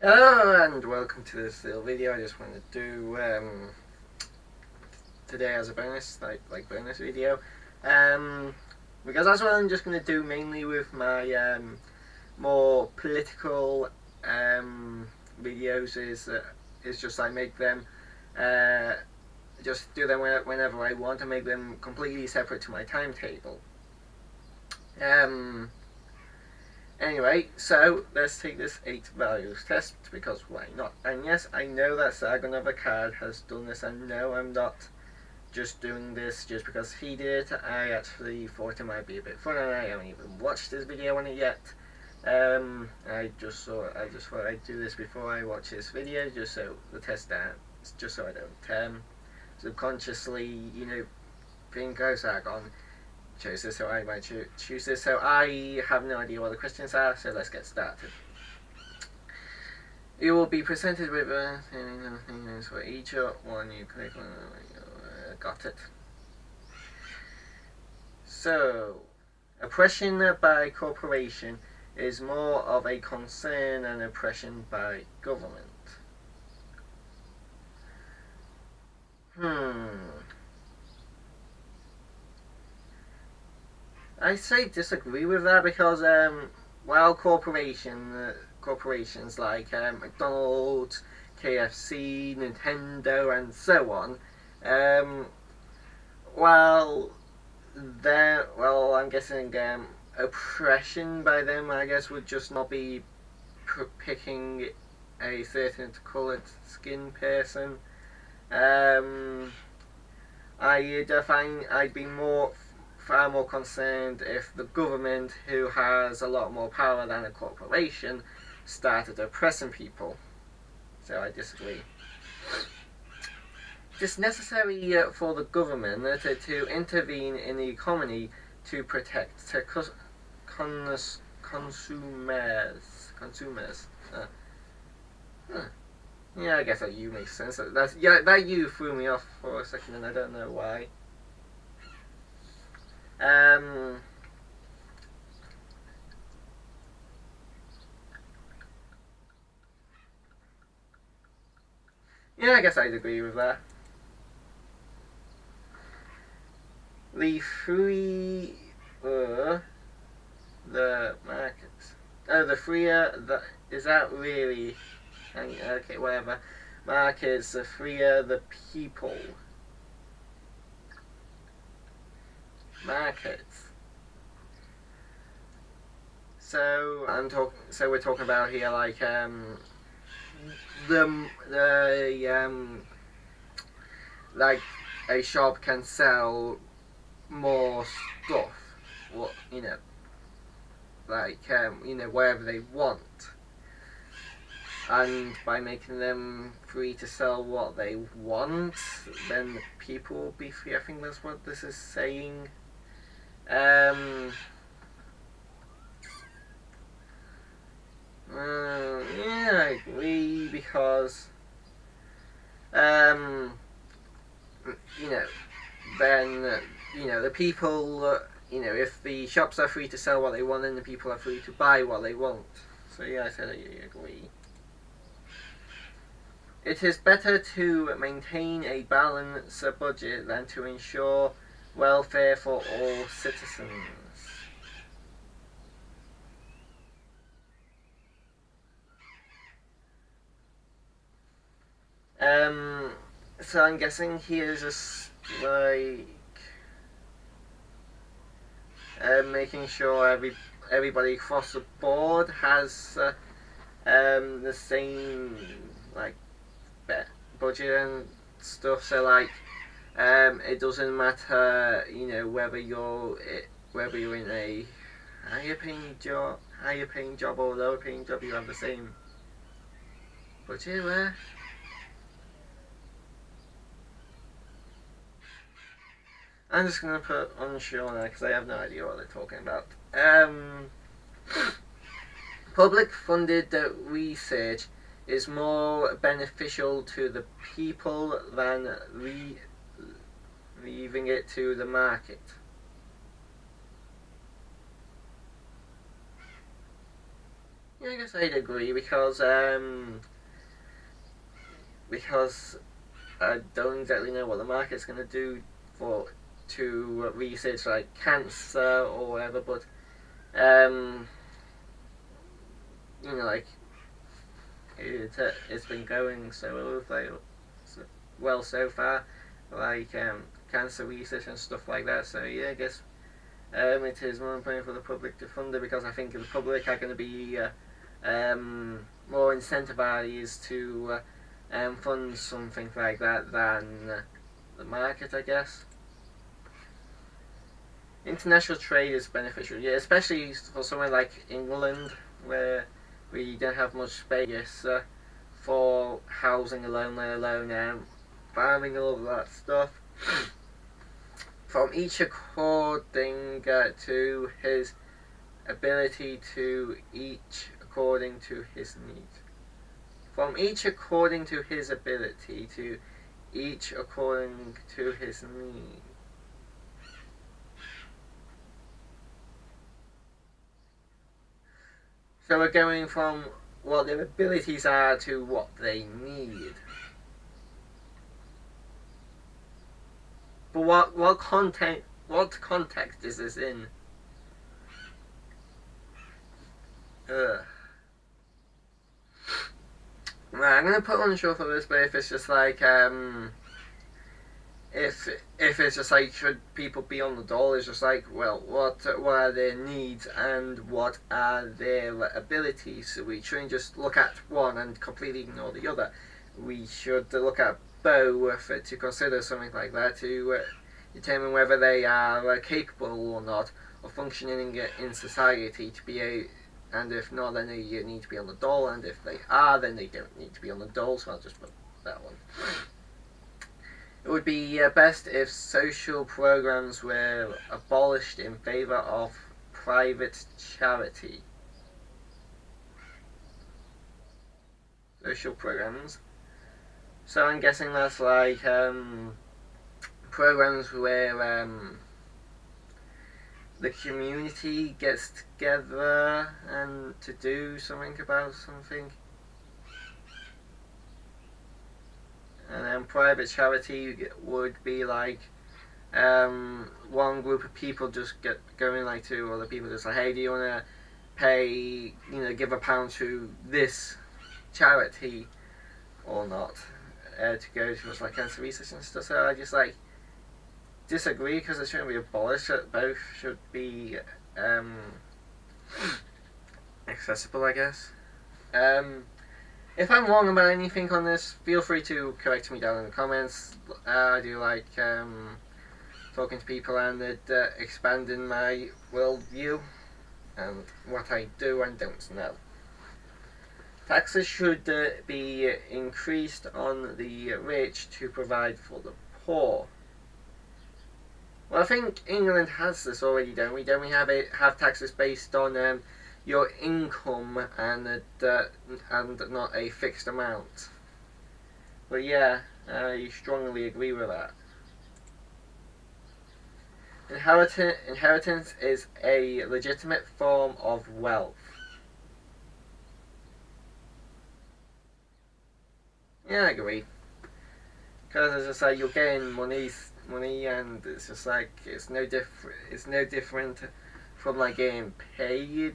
Hello and welcome to this little video. I just wanted to do today as a bonus, like bonus video, because that's what I'm just going to do mainly with my more political videos. Is just like make them just do them whenever I want, and make them completely separate to my timetable. Anyway, so let's take this 8 values test, because why not? And yes, I know that Sargon of Akkad has done this, and no, I'm not just doing this just because he did it. I actually thought it might be a bit fun, and I haven't even watched his video on it yet. I just thought I'd do this before I watch this video, just so the test down, just so I don't subconsciously, think, oh, Sargon chose this, so I might choose this. So I have no idea what the questions are, so let's get started. You will be presented with for each one you click on. Got it. So, oppression by corporation is more of a concern than oppression by government. I say disagree with that, because while corporations like McDonald's, KFC, Nintendo, and so on, while I'm guessing oppression by them, I guess, would just not be picking a certain coloured skin person. I'd be far more concerned if the government, who has a lot more power than a corporation, started oppressing people. So I disagree. It is necessary for the government to intervene in the economy to protect consumers. Yeah, I guess that you makes sense. That you threw me off for a second, and I don't know why. Yeah, I guess I'd agree with that. The markets. Oh, the freer is that really? Okay, whatever. Markets, the freer the people. Markets. So we're talking about here like like a shop can sell more stuff, wherever they want, and by making them free to sell what they want, then the people will be free. I think that's what this is saying. Yeah, I agree, because then the people, if the shops are free to sell what they want, then the people are free to buy what they want. So yeah, I said I agree. It is better to maintain a balanced budget than to ensure welfare for all citizens. So I'm guessing here's just like making sure everybody across the board has the same budget and stuff. So it doesn't matter, whether you're in a higher paying job or lower paying job, you have the same budget. Where? I'm just going to put unsure now, because I have no idea what they're talking about. Public funded research is more beneficial to the people than leaving it to the market. Yeah, I guess I'd agree because I don't exactly know what the market's going to do for to research like cancer or whatever, but um, like it's been going so well so far, like cancer research and stuff like that. So yeah, I guess it is more important for the public to fund it because I think the public are going to be more incentivized to fund something like that than the market, I guess. International trade is beneficial, yeah, especially for somewhere like England where we don't have much space for housing alone, let alone farming and all of that stuff. From each according to his ability to each according to his need. From each according to his ability to each according to his need. So we're going from what their abilities are to what they need. But what context is this in? Ugh. Right, I'm gonna put on the show for this, but if it's just like if it's just like should people be on the dole, it's just like well what are their needs and what are their abilities. So we shouldn't just look at one and completely ignore the other. We should look at both to consider something like that to determine whether they are capable or not of functioning in society to be a. And if not, then they need to be on the dole. And if they are, then they don't need to be on the dole. So I'll just put that one. It would be best if social programs were abolished in favour of private charity. Social programs. So I'm guessing that's like programs where the community gets together and to do something about something. And then private charity would be like one group of people just get going like to other people just like, hey, do you want to pay, give £1 to this charity or not to go towards like cancer research and stuff. So I just like disagree because it shouldn't be abolished. Both should be accessible, I guess. If I'm wrong about anything on this, feel free to correct me down in the comments. I do like talking to people and expanding my worldview and what I do and don't know. Taxes should be increased on the rich to provide for the poor. Well, I think England has this already, don't we? Don't we have taxes based on your income and not a fixed amount? But yeah, I strongly agree with that. Inheritance is a legitimate form of wealth. Yeah, I agree. Because as I say, you're getting money, and it's just like it's no different from like getting paid,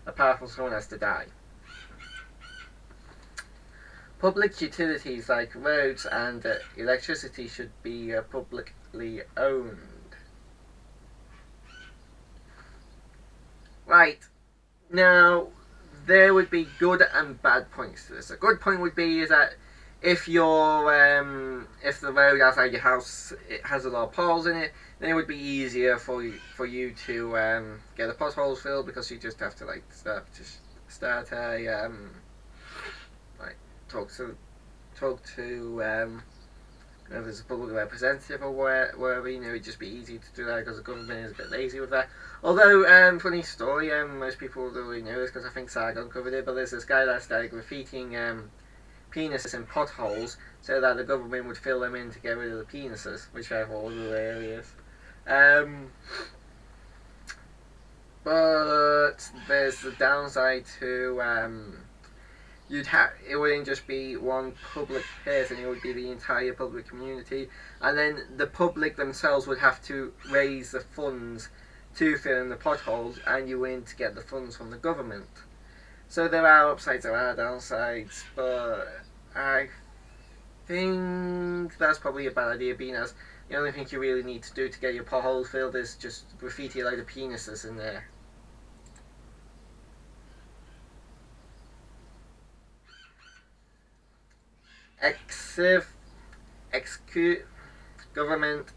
apart from someone has to die. Public utilities like roads and electricity should be publicly owned. Right. Now, there would be good and bad points to this. A good point would be is that if the road outside your house it has a lot of potholes in it, then it would be easier for you to get the potholes filled because you just have to like start a like talk to if there's a public representative or wherever, it'd just be easy to do that because the government is a bit lazy with that. Although, funny story, most people don't really know this because I think Sargon covered it, but there's this guy that started graffitiing penises in potholes so that the government would fill them in to get rid of the penises, which I thought was hilarious. But there's the downside to it wouldn't just be one public person, it would be the entire public community, and then the public themselves would have to raise the funds to fill in the potholes, and you wouldn't get the funds from the government. So there are upsides, there are downsides, but I think that's probably a bad idea, being as the only thing you really need to do to get your potholes filled is just graffiti a load of penises in there. Government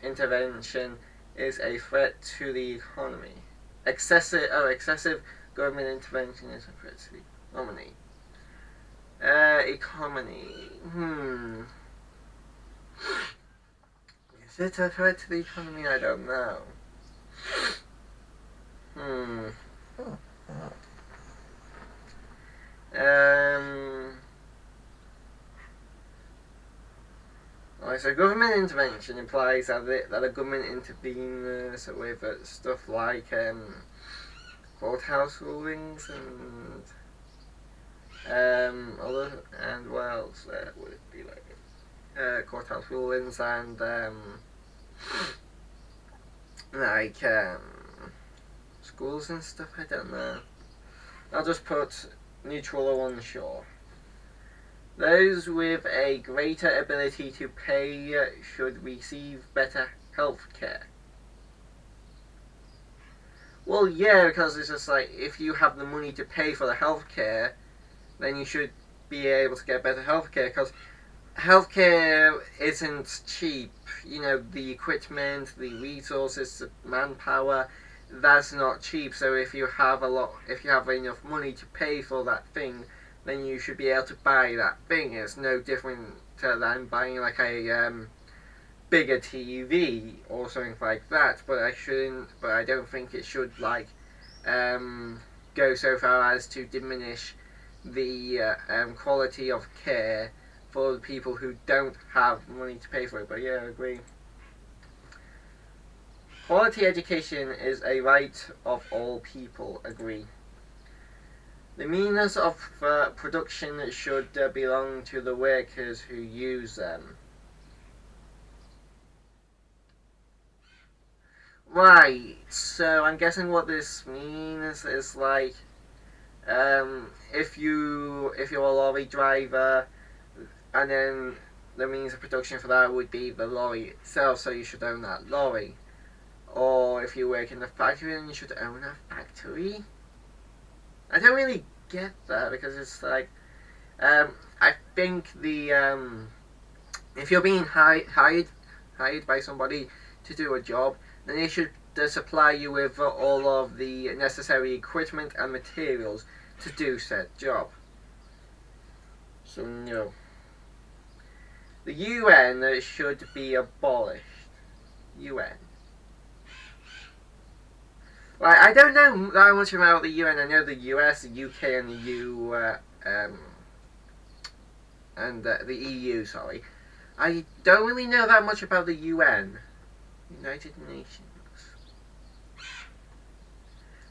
intervention is a threat to the economy. Excessive government intervention is a threat to the economy. Economy. Is it a threat to the economy? I don't know. So government intervention implies that a government intervenes with stuff like courthouse rulings and what else would it be like? Courthouse rulings and like schools and stuff. I don't know. I'll just put neutral or unsure. Those with a greater ability to pay should receive better health care. Well, yeah, because it's just like, if you have the money to pay for the health care, then you should be able to get better health care, because healthcare isn't cheap. You know, the equipment, the resources, the manpower, that's not cheap. So if you have enough money to pay for that thing, then you should be able to buy that thing. It's no different than buying like a bigger TV or something like that. But I don't think it should like go so far as to diminish the quality of care for the people who don't have money to pay for it. But yeah, I agree. Quality education is a right of all people. Agree. The means of production should belong to the workers who use them. Right, so I'm guessing what this means is like, if you're a lorry driver, and then the means of production for that would be the lorry itself, so you should own that lorry. Or if you work in a factory, then you should own a factory. I don't really get that, because it's like, I think if you're being hired by somebody to do a job, then they should supply you with all of the necessary equipment and materials to do said job. So no. The UN should be abolished. UN. Right, I don't know that much about the UN. I know the US, the UK, and the EU. Sorry, I don't really know that much about the UN, United Nations.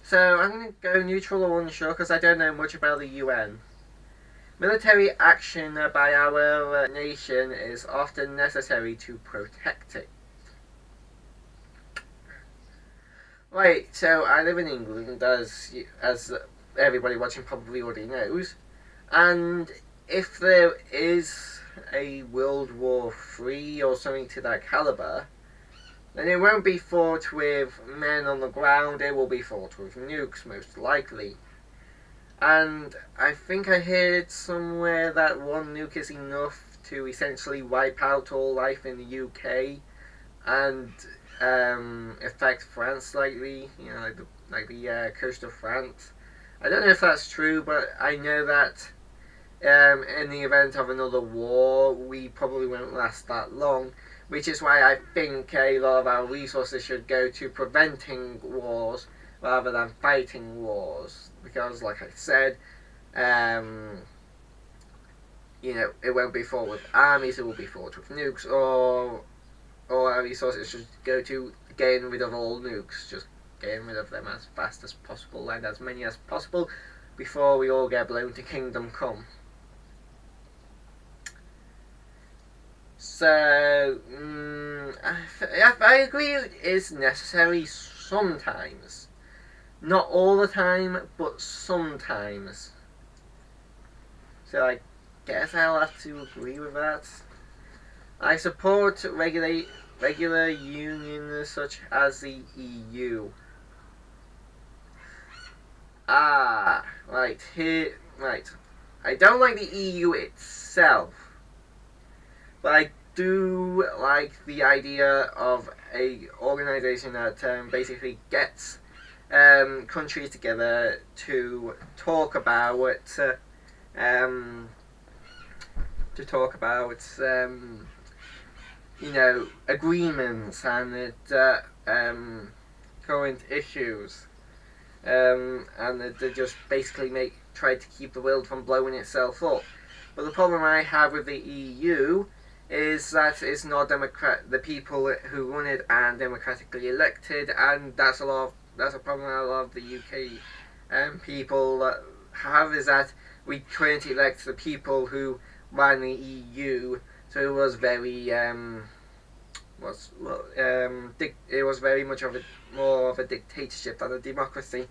So I'm going to go neutral or unsure, because I don't know much about the UN. Military action by our nation is often necessary to protect it. Right, so I live in England, as everybody watching probably already knows, and if there is a World War III or something to that caliber, then it won't be fought with men on the ground, it will be fought with nukes, most likely. And I think I heard somewhere that one nuke is enough to essentially wipe out all life in the UK, and affect France slightly, you know, like the coast of France. I don't know if that's true, but I know that in the event of another war, we probably won't last that long, which is why I think a lot of our resources should go to preventing wars rather than fighting wars, because like I said, you know, it won't be fought with armies, it will be fought with nukes, or our resources should go to getting rid of all nukes, just getting rid of them as fast as possible and as many as possible before we all get blown to Kingdom Come. So, I agree it is necessary sometimes. Not all the time, but sometimes. So I guess I'll have to agree with that. I support regular unions such as the EU. Right. I don't like the EU itself, but I do like the idea of a organisation that basically gets countries together to talk about agreements and current issues, and they just basically try to keep the world from blowing itself up. But the problem I have with the EU is that it's not the people who run it aren't democratically elected, and that's a problem a lot of the UK people have, is that we couldn't elect the people who ran the EU, so it was very it was very much more of a dictatorship than a democracy.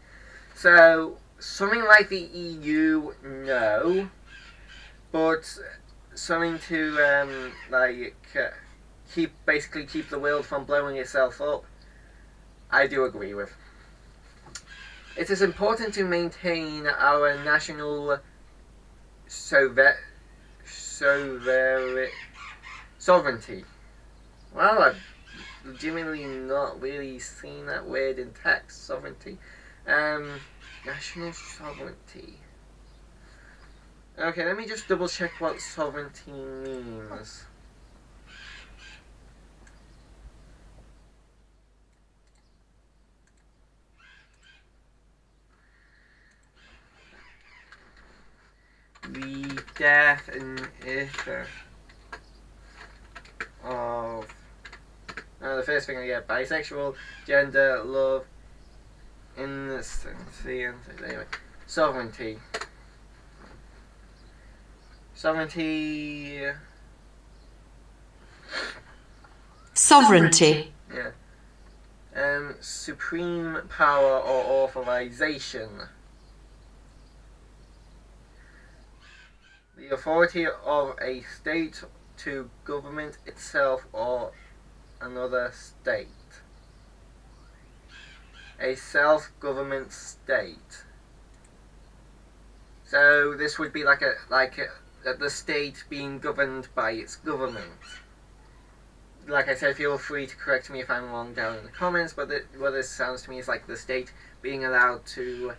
So something like the EU, no, but something to keep the world from blowing itself up, I do agree with. It is important to maintain our national sovereignty. Well, I've legitimately not really seen that word in text. Sovereignty. National sovereignty. Okay, let me just double check what sovereignty means. The definition of the first thing I get: bisexual, gender, love, innocency, and anyway, sovereignty. Sovereignty. Yeah. Supreme power or authorization. The authority of a state to government itself or another state. A self-government state. So this would be like the state being governed by its government. Like I said, feel free to correct me if I'm wrong down in the comments, but what this sounds to me is like the state being allowed to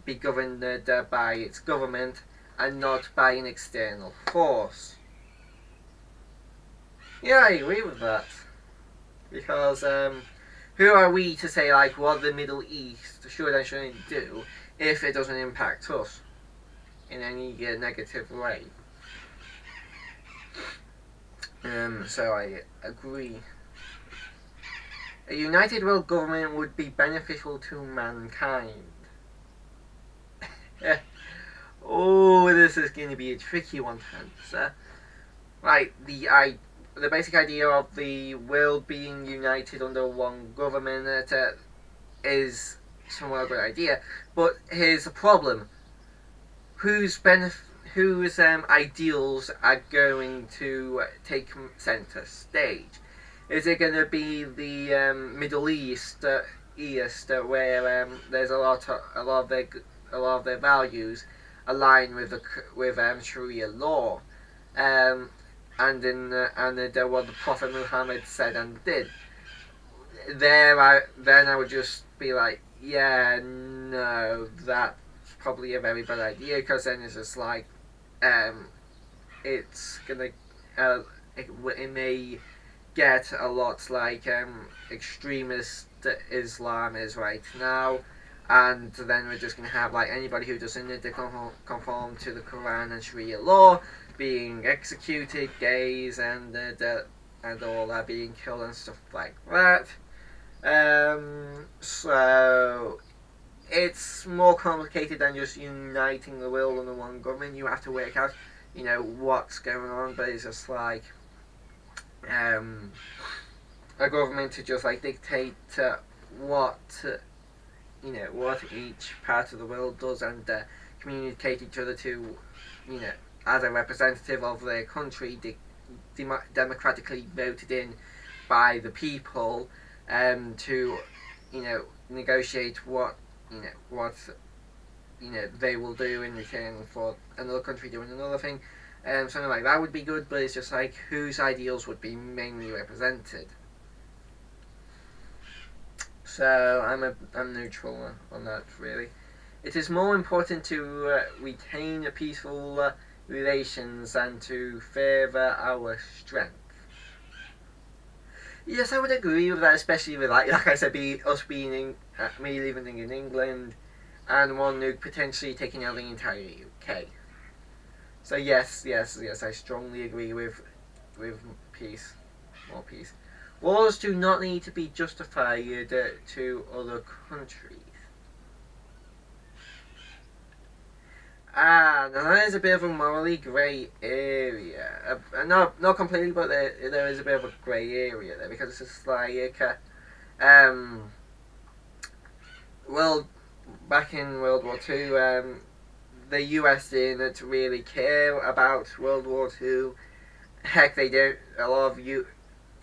be governed by its government and not by an external force. Yeah, I agree with that. Because who are we to say what the Middle East should and shouldn't do if it doesn't impact us in any negative way? So I agree. A united world government would be beneficial to mankind. Oh, this is going to be a tricky one to answer. Right, the basic idea of the world being united under one government is somewhat a good idea, but here's the problem: whose ideals are going to take center stage? Is it going to be the Middle East, where there's a lot of their values align with Sharia law, and what the Prophet Muhammad said and did? Then I would just be like, yeah, no, that's probably a very bad idea, because then it's just it's gonna it may get a lot like extremist Islam is right now. And then we're just going to have anybody who doesn't need to conform to the Quran and Sharia law being executed, gays and all that being killed and stuff like that. So it's more complicated than just uniting the world under one government. You have to work out, what's going on. But it's just like a government to just like dictate what what each part of the world does, and communicate each other to, as a representative of their country, democratically voted in by the people, to negotiate what they will do in return for another country doing another thing. Something like that would be good, but it's just like whose ideals would be mainly represented. So I'm neutral on that, really. It is more important to retain peaceful relations and to further our strength. Yes, I would agree with that, especially with like I said, us being me living in England, and one nuke potentially taking out the entire UK. So yes, I strongly agree with peace, more peace. Wars do not need to be justified to other countries. Now that is a bit of a morally grey area. Not completely, but there is a bit of a grey area there, because it's just like, well, back in World War II, the US didn't really care about World War II. Heck, they don't. A lot of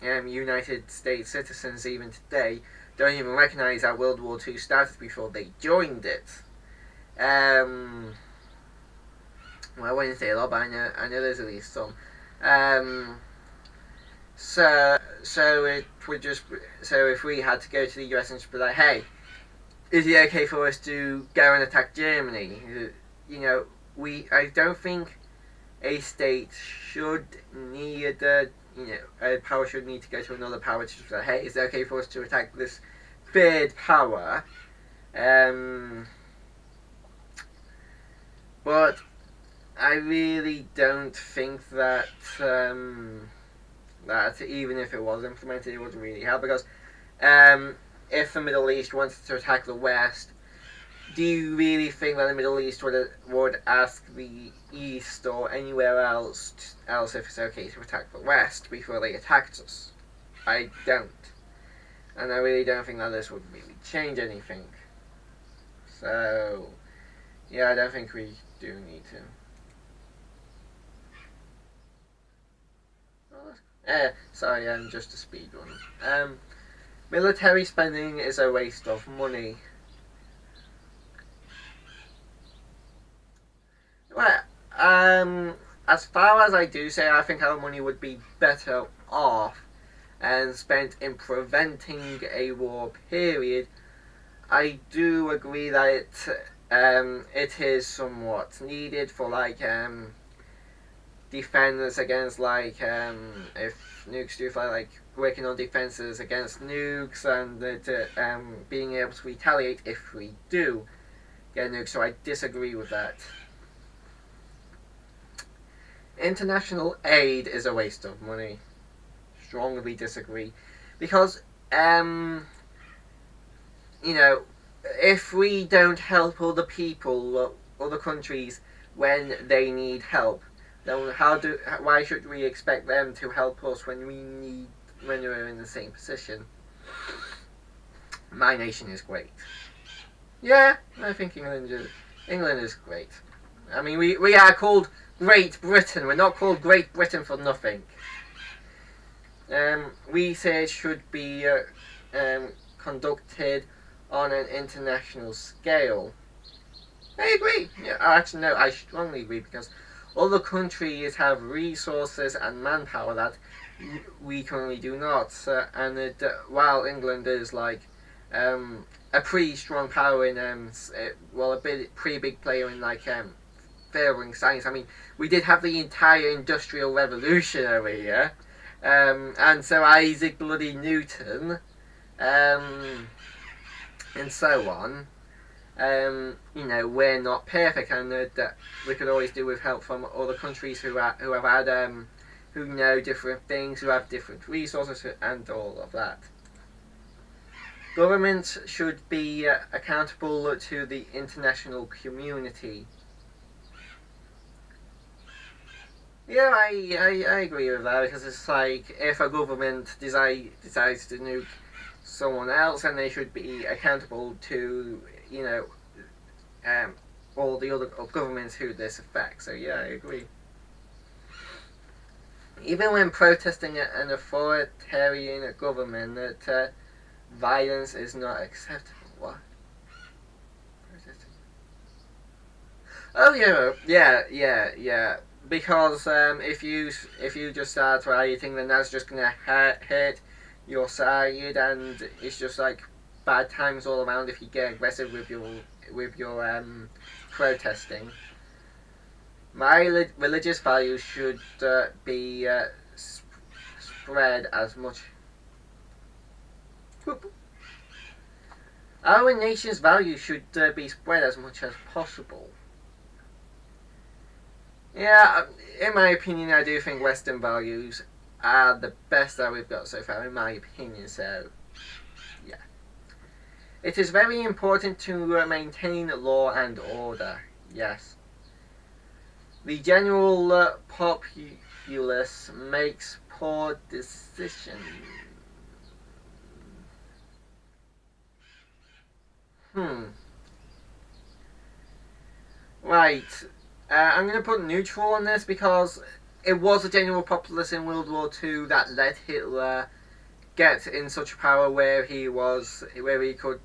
United States citizens, even today, don't even recognise that World War II started before they joined it. Well, I wouldn't say a lot, but I know there's at least some. So it would just if we had to go to the US and just be like, hey, is it okay for us to go and attack Germany? I don't think a state should need a power should need to go to another power to say, hey, is it okay for us to attack this third power? But I really don't think that that even if it was implemented, it wouldn't really help, because if the Middle East wanted to attack the West, do you really think that the Middle East would ask the East or anywhere else if it's okay to attack the West before they attacked us? I don't. And I really don't think that this would really change anything. So, yeah, I don't think we do need to. Sorry, just a speed run. Military spending is a waste of money. Well, as far as I do say, I think our money would be better off and spent in preventing a war, period. I do agree that it is somewhat needed for defense against if nukes do fly, working on defenses against nukes, and being able to retaliate if we do get nukes. So I disagree with that. International aid is a waste of money. Strongly disagree, because if we don't help other people, other countries, when they need help, then why should we expect them to help us when we're in the same position? My nation is great. Yeah, I think England is great. I mean, we are called Great Britain. We're not called Great Britain for nothing. Research should be conducted on an international scale. I agree. Yeah, actually, no, I strongly agree, because other countries have resources and manpower that we currently do not. While England is a pretty strong power in pretty big player in furthering science. I mean, we did have the entire Industrial Revolution over here, and so Isaac Bloody Newton, and so on. We're not perfect, and that we could always do with help from other countries who know different things, who have different resources, and all of that. governments should be accountable to the international community. Yeah, I agree with that, because it's like, if a government decides to nuke someone else, then they should be accountable to, all the other governments who this affects. So yeah, I agree. Even when protesting an authoritarian government, that violence is not acceptable. What? Protesting? Oh yeah. Because if you just start rioting, then that's just gonna hurt your side, and it's just like bad times all around if you get aggressive with your protesting. My religious values should be spread as much. Our nation's values should be spread as much as possible. Yeah, in my opinion, I do think Western values are the best that we've got so far, in my opinion. So, yeah. It is very important to maintain law and order. Yes. The general populace makes poor decisions. Right. I'm going to put neutral on this, because it was the general populace in World War II that let Hitler get in such power where he could,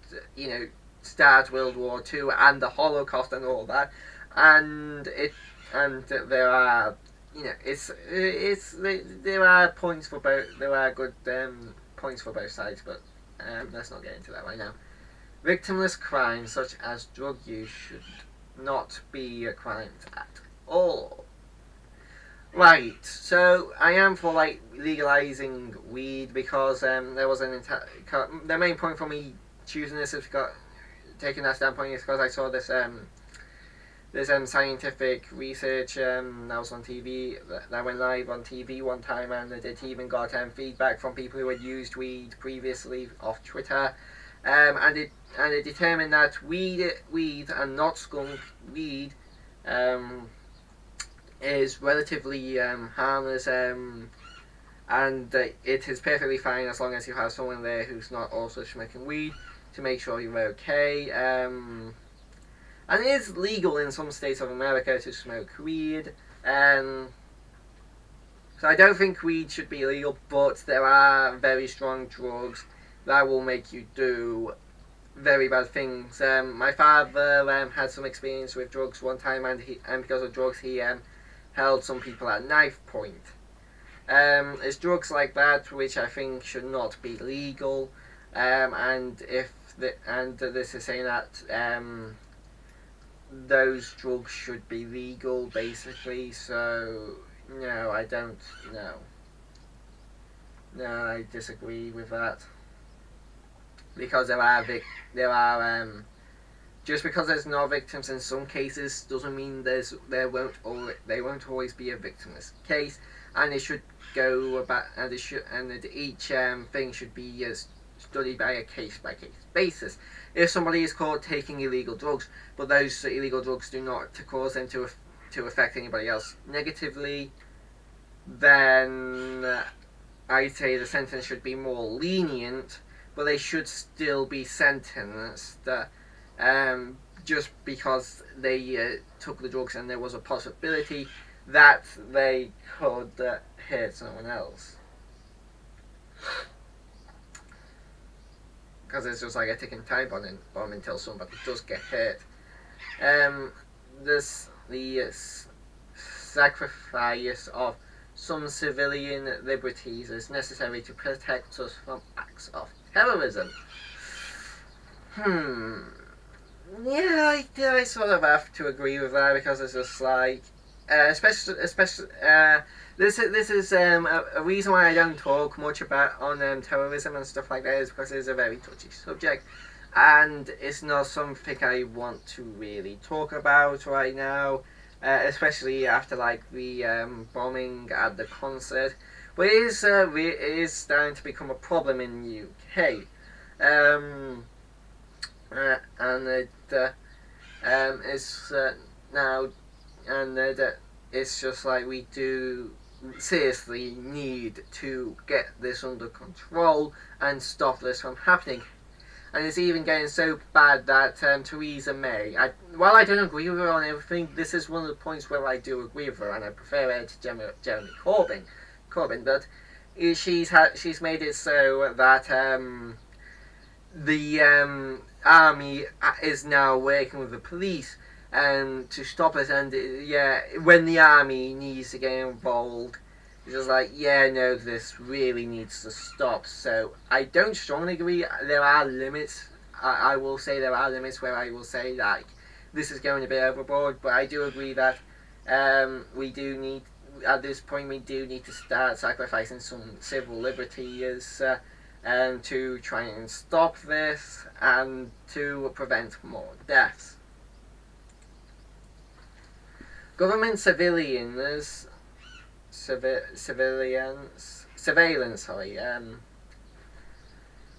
start World War II and the Holocaust and all that, and there are, there are points for both. There are good points for both sides, but let's not get into that right now. Victimless crimes such as drug use should not be crimes at all. Right, so I am for legalizing weed, because there was the main point for me choosing this, taking that standpoint, is because I saw this scientific research that was on TV, that went live on TV one time, and it even got feedback from people who had used weed previously off Twitter, and it determined that weed and not skunk weed is relatively harmless, and it is perfectly fine as long as you have someone there who's not also smoking weed to make sure you're okay. And it is legal in some states of America to smoke weed. So I don't think weed should be illegal, but there are very strong drugs that will make you do very bad things. My father had some experience with drugs one time, and because of drugs he held some people at knife point. It's drugs like that which I think should not be legal, and this is saying that those drugs should be legal, basically. So no, I don't. No, I disagree with that, because there are just because there's no victims in some cases doesn't mean they won't always be a victimless case, and it should go about, and each thing should be studied by a case basis. If somebody is caught taking illegal drugs, but those illegal drugs do not cause them to affect anybody else negatively, then I'd say the sentence should be more lenient, but they should still be sentenced. Just because they took the drugs and there was a possibility that they could hurt someone else. Because it's just like a ticking time bomb until somebody does get hurt. The sacrifice of some civilian liberties is necessary to protect us from acts of terrorism. Yeah, I sort of have to agree with that, because it's just like, especially this is a reason why I don't talk much about on terrorism and stuff like that, is because it's a very touchy subject, and it's not something I want to really talk about right now, especially after the bombing at the concert. But it is starting to become a problem in the UK. And it's now, and it's just like we do seriously need to get this under control and stop this from happening. And it's even getting so bad that Theresa May, while I don't agree with her on everything, this is one of the points where I do agree with her, and I prefer her to Jeremy Corbyn. But she's made it so that the army is now working with the police to stop it. And when the army needs to get involved, it's just like, no, this really needs to stop. So I don't strongly agree. There are limits. I will say there are limits where I will say like this is going a bit overboard, but I do agree that we do need, at this point, we do need to start sacrificing some civil liberties to try and stop this and to prevent more deaths. Government surveillance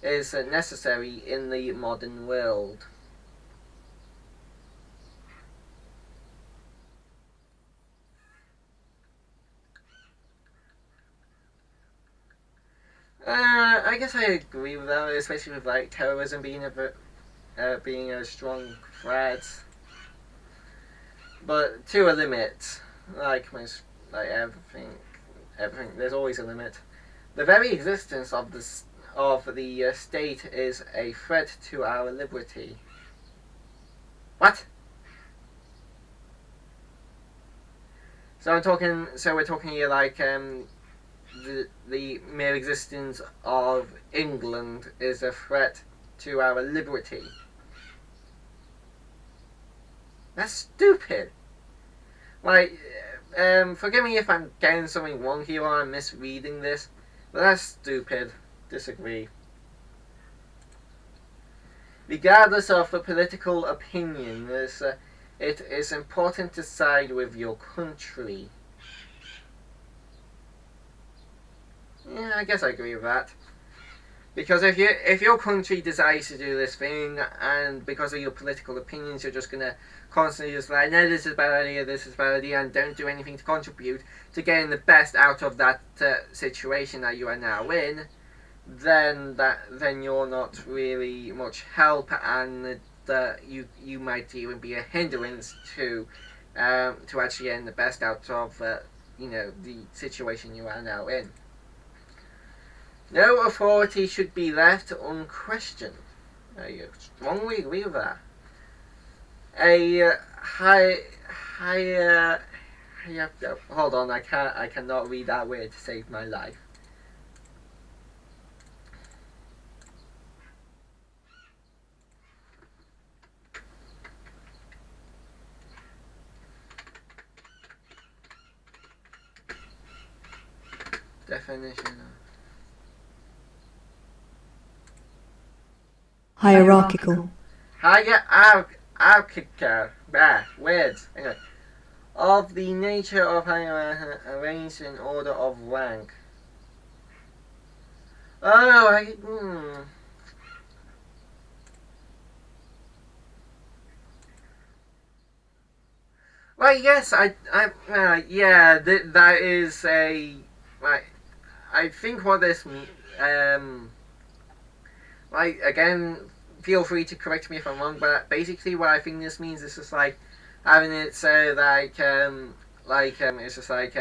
is necessary in the modern world. I guess I agree with that, especially with like terrorism being a strong threat, but to a limit. Like everything, there's always a limit. The very existence of the state is a threat to our liberty. What? So we're talking here like the mere existence of England is a threat to our liberty. That's stupid. Like, forgive me if I'm getting something wrong here or I'm misreading this, but that's stupid. Disagree. Regardless of the political opinion, it is important to side with your country. Yeah, I guess I agree with that. Because if your country decides to do this thing, and because of your political opinions, you're just gonna constantly just like, no, this is a bad idea, and don't do anything to contribute to getting the best out of that situation that you are now in, then you're not really much help, and you might even be a hindrance to actually getting the best out of the situation you are now in. No authority should be left unquestioned. I strongly agree with that. Hold on, I cannot read that word to save my life. Definition of hierarchical. Hierarchical. Words. Anyway. Of the nature of hierarchy arranged in order of rank. Well, yes, that is a, I think what this means, again, feel free to correct me if I'm wrong, but basically what I think this means is just like having it so it's just like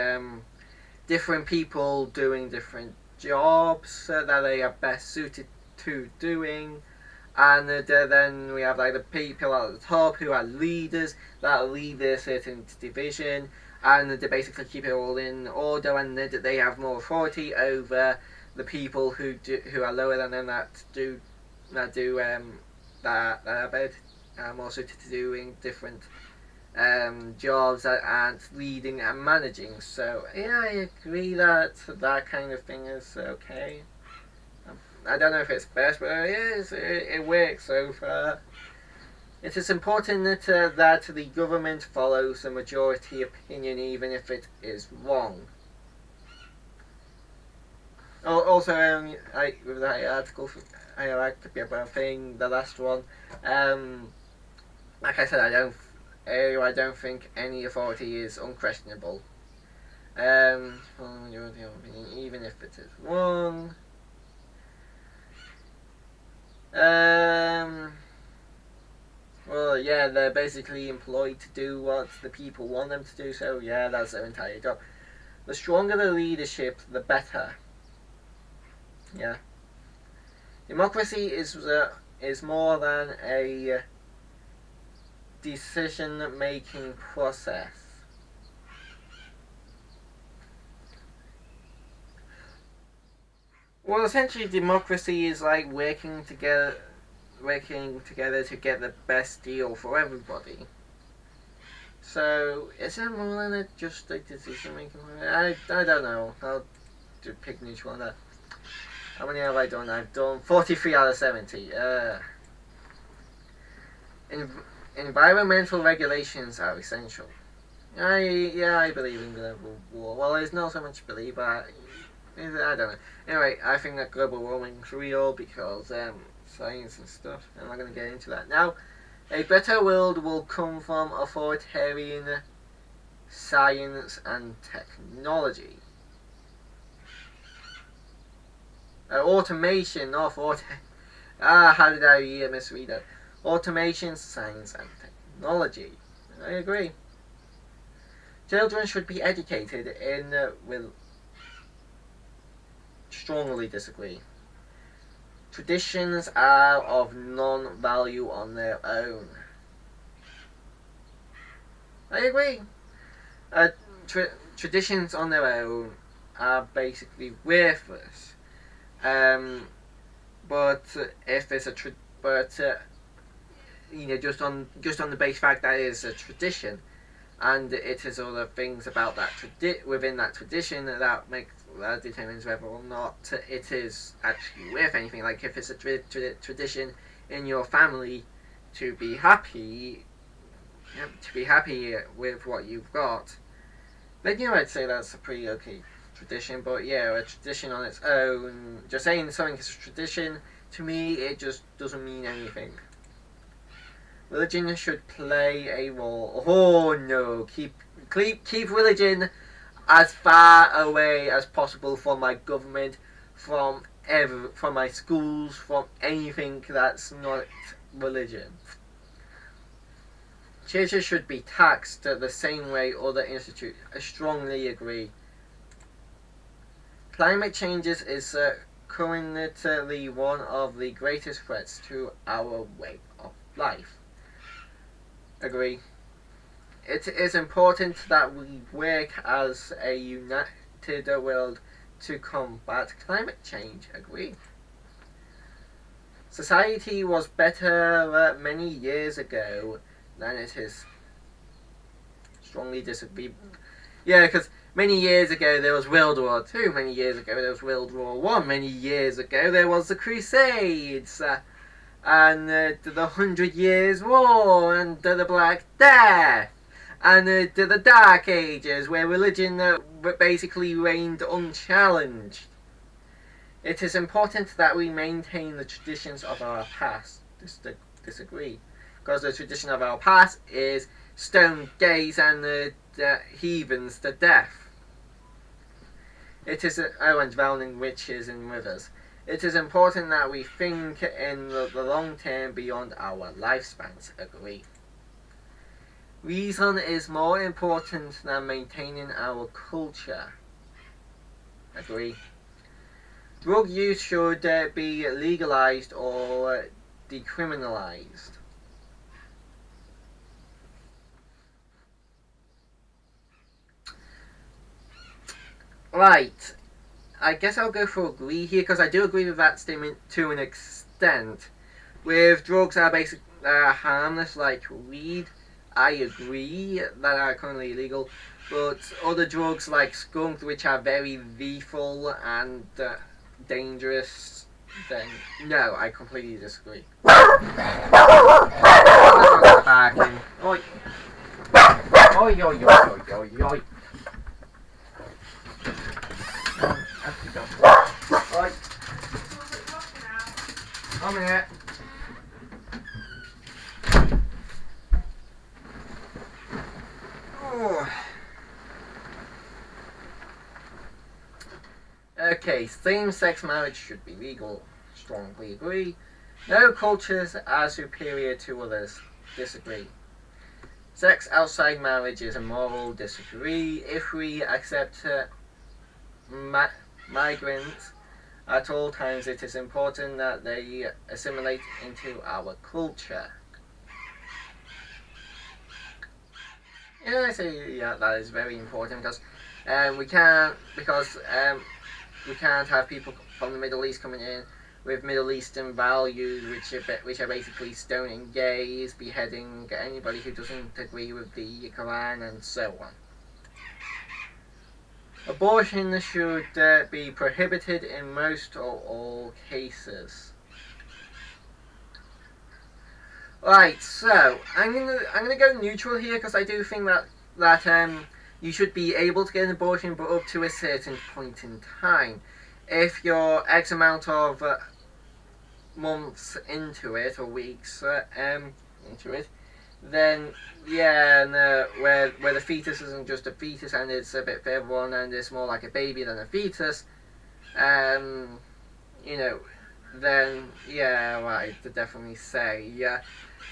different people doing different jobs that they are best suited to doing, and then we have like the people at the top who are leaders that lead their certain division, and they basically keep it all in order, and they have more authority over the people who are lower than them that are more suited to doing different jobs that aren't leading and managing. So yeah, I agree that kind of thing is okay. I don't know if it's best, but it works so far. It is important that the government follows the majority opinion, even if it is wrong. Also, with the hierarchical thing, the last one, like I said, I don't think any authority is unquestionable. Even if it is wrong. Well, yeah, they're basically employed to do what the people want them to do, so yeah, that's their entire job. The stronger the leadership, the better. Yeah. Democracy is more than a decision-making process. Well, essentially, democracy is like working together to get the best deal for everybody. So, is it more than just a decision-making? I don't know. I'll pick neutral on that. How many have I done? I've done 43 out of 70. Environmental regulations are essential. I believe in global war. Well, there's not so much belief, but I don't know. Anyway, I think that global warming is real because science and stuff. I'm not going to get into that now. A better world will come from authoritarian science and technology. Automation, not how did I misread that? Automation, science and technology. I agree. Children should be educated in will strongly disagree. Traditions are of non-value on their own. I agree. Traditions on their own are basically worthless. But if it's just on the base fact that it is a tradition, and it is other things about that within that tradition that determines whether or not it is actually worth anything. Like if it's a tradition in your family to be happy with what you've got, then I'd say that's a pretty okay tradition. But a tradition on its own, just saying something is a tradition, to me it just doesn't mean anything. Religion should play a role. Oh no, keep religion as far away as possible from my government, from my schools, from anything that's not religion. Churches should be taxed the same way other institutes. I strongly agree. Climate change is currently one of the greatest threats to our way of life. Agree. It is important that we work as a united world to combat climate change. Agree. Society was better many years ago than it is. Strongly disagree. Yeah, because many years ago there was World War II, many years ago there was World War I, many years ago there was the Crusades, and the 100 Years' War, and the Black Death, and the Dark Ages, where religion basically reigned unchallenged. It is important that we maintain the traditions of our past. Disagree. Because the tradition of our past is stone gays and the heathens to death. It is and drowning witches in rivers. It is important that we think in the long term beyond our lifespans. Agree. Reason is more important than maintaining our culture. Agree. Drug use should be legalized or decriminalized. Right. I guess I'll go for agree here because I do agree with that statement to an extent. With drugs that are harmless like weed, I agree that are currently illegal. But other drugs like skunk, which are very lethal and dangerous, then no, I completely disagree. Barking. Oi. Oi, oi, oi, oi, oi, oi. Have to go. Come here. Oh. Okay, same-sex marriage should be legal. Strongly agree. No cultures are superior to others. Disagree. Sex outside marriage is immoral. Disagree. If we accept migrants at all times, it is important that they assimilate into our culture. Yeah, I say that is very important because we can't have people from the Middle East coming in with Middle Eastern values, which are basically stoning gays, beheading anybody who doesn't agree with the Quran, and so on. Abortion should be prohibited in most or all cases. Right, so I'm gonna go neutral here because I do think that you should be able to get an abortion, but up to a certain point in time. If you're X amount of months into it or weeks into it, then yeah, no, where the fetus isn't just a fetus and it's a bit further on and it's more like a baby than a fetus, you know, then yeah, right, to definitely say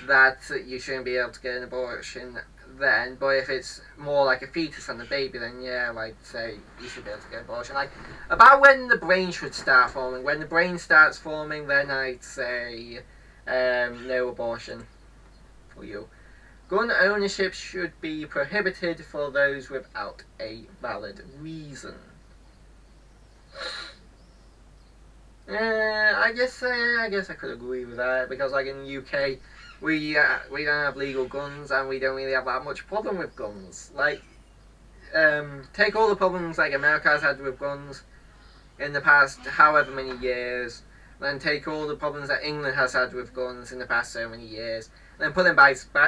that you shouldn't be able to get an abortion then. But if it's more like a fetus than a baby, then yeah, I'd say you should be able to get an abortion. Like about when the brain should start forming. When the brain starts forming, then I'd say no abortion for you. Gun ownership should be prohibited for those without a valid reason. I guess I could agree with that because, like in the UK, we don't have legal guns and we don't really have that much problem with guns. Like, take all the problems like America has had with guns in the past however many years, then take all the problems that England has had with guns in the past so many years, and then put them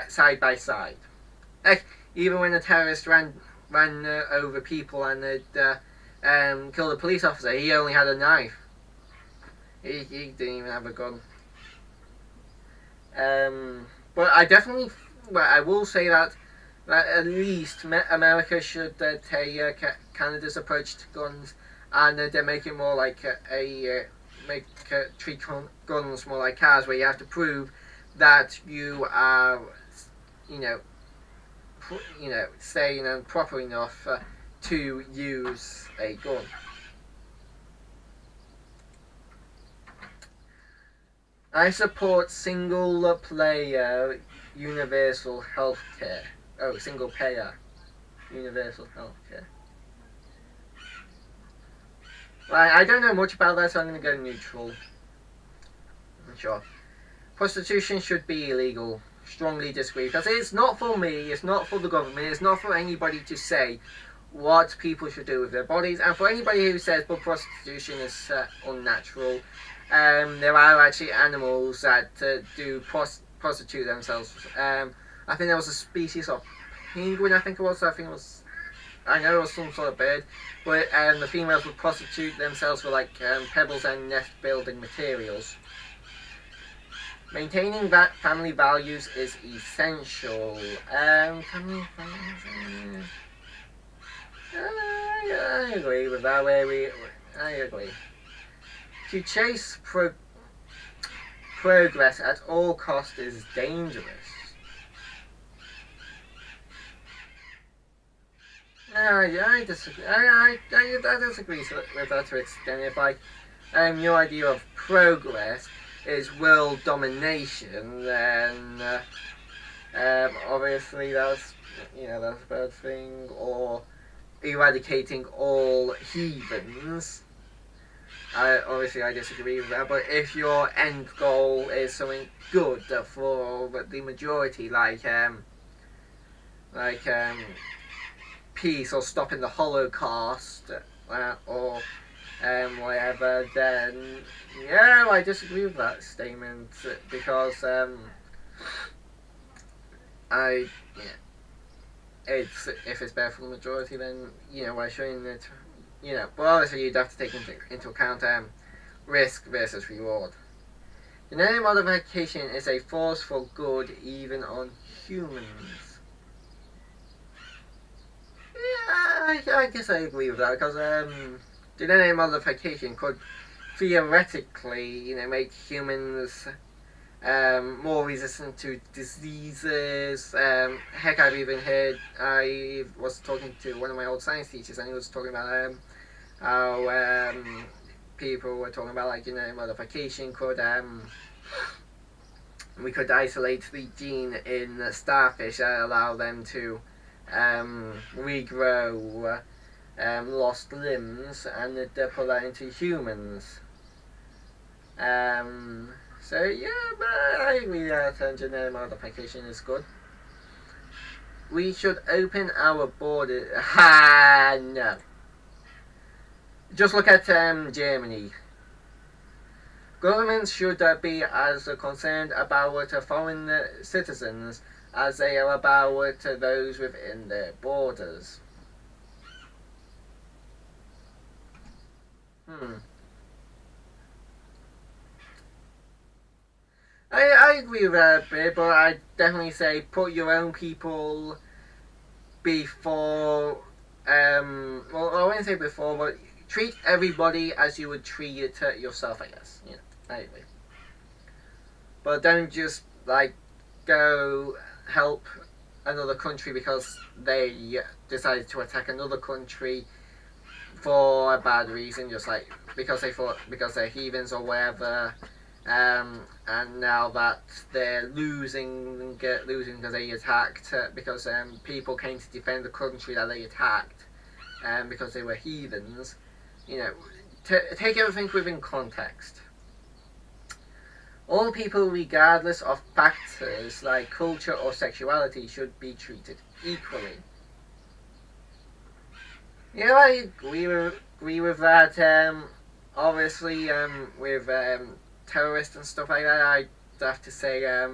side by side. Like, even when the terrorist ran over people and killed a police officer, he only had a knife. He didn't even have a gun. But I will say that at least America should take Canada's approach to guns, and they make it more like treat guns more like cars, where you have to prove that you are, sane and proper enough to use a gun. I support single-player universal healthcare. Oh, single-payer universal healthcare. Right, I don't know much about that, so I'm going to go neutral. Sure. Prostitution should be illegal. Strongly disagree, because it's not for me, it's not for the government, it's not for anybody to say what people should do with their bodies, and for anybody who says, well, prostitution is unnatural, there are actually animals that do prostitute themselves. I think there was a species of penguin, I know it was some sort of bird, but the females would prostitute themselves for like pebbles and nest building materials. Maintaining that family values is essential. Family values. I agree with that. I agree. To chase progress at all costs is dangerous. I disagree. I disagree with that to an extent. If your idea of progress is world domination, then obviously that's a bad thing. Or eradicating all heathens. I disagree with that. But if your end goal is something good for the majority, like peace or stopping the Holocaust, or whatever, then yeah, I disagree with that statement because if it's bad for the majority, then why shouldn't it? But obviously you'd have to take into account risk versus reward. Genetic modification is a force for good even on humans. Yeah, I guess I agree with that, because genetic modification could theoretically, make humans more resistant to diseases. Heck, I've even heard, I was talking to one of my old science teachers, and he was talking about how people were talking about, like, genetic modification could, we could isolate the gene in starfish that allow them to regrow lost limbs, and put that into humans. So yeah, but I agree that genetic modification is good. We should open our borders. Ha, no. Just look at Germany. Governments should be as concerned about foreign citizens as they are about those within their borders. I agree with that a bit, but I definitely say put your own people before. Well, I wouldn't say before, but treat everybody as you would treat yourself, I guess. I agree. But don't just, like, go help another country because they decided to attack another country for a bad reason, just like because they're heathens or whatever. And now that they're losing because they attacked, because people came to defend the country that they attacked, because they were heathens. Take everything within context. All people, regardless of factors like culture or sexuality, should be treated equally. I agree with that. Obviously, with terrorists and stuff like that, I'd have to say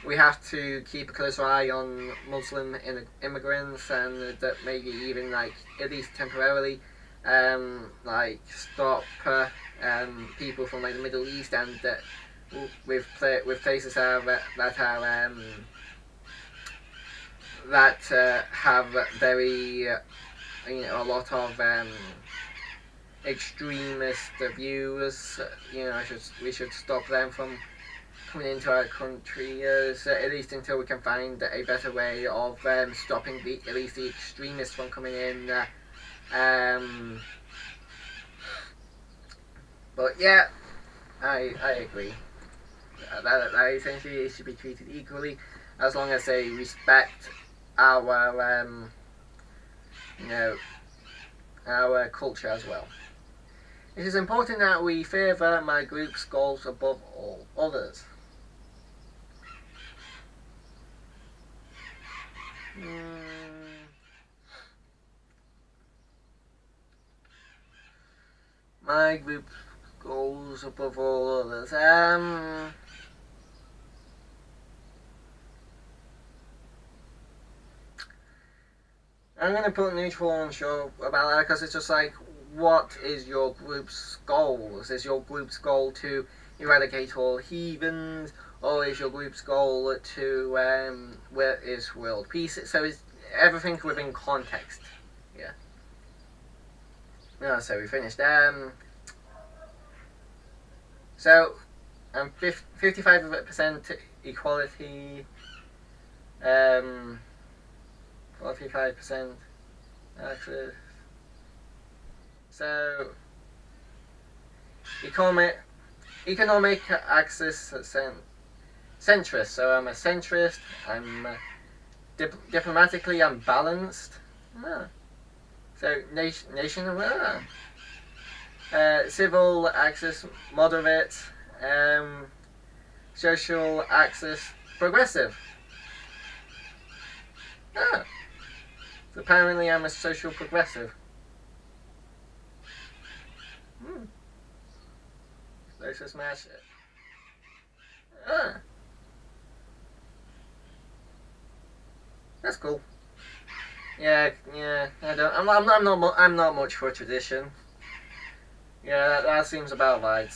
we have to keep a close eye on Muslim immigrants, and that maybe even, like, at least temporarily, like, stop people from, like, the Middle East, and with places that have very a lot of extremist views. We should stop them from coming into our country, at least until we can find a better way of stopping at least the extremists from coming in. But yeah, I agree that essentially it should be treated equally, as long as they respect our our culture as well. It is important that we favour my group's goals above all others. My group's goals above all others. I'm going to put neutral on show about that, because it's just like, what is your group's goals? Is your group's goal to eradicate all heathens, or is your group's goal to where is world peace? So it's everything within context. Yeah. No, so we finished. So 55% equality. 45% access. So economic access centrist. So I'm a centrist. I'm diplomatically I'm balanced. So nation. Civil access moderate. Social access progressive. So apparently I'm a social progressive. Let's just smash it. That's cool. Yeah. I'm not much for tradition. Yeah, that seems about right.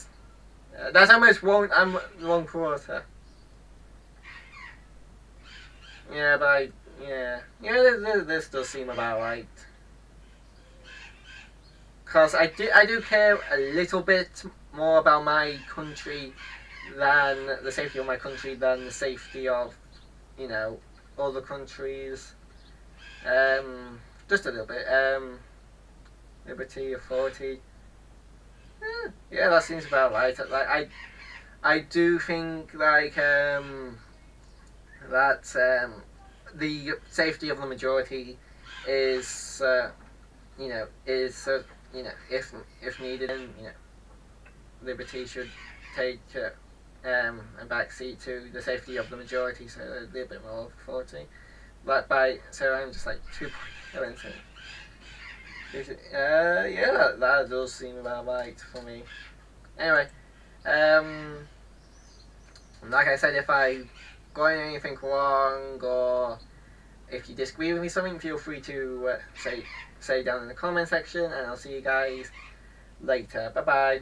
That's almost one quarter. Yeah, but this does seem about right. Because I do care a little bit more about my country than the safety of my country than the safety of, you know, other countries. Just a little bit. Liberty, authority. Yeah, that seems about right. I do think that the safety of the majority is if needed, then liberty should take a backseat to the safety of the majority, so a little bit more authority. So I'm just like 2.0 into. Yeah, that does seem about right for me. Anyway, like I said, if I got anything wrong or if you disagree with me something, feel free to say down in the comment section, and I'll see you guys later. Bye bye.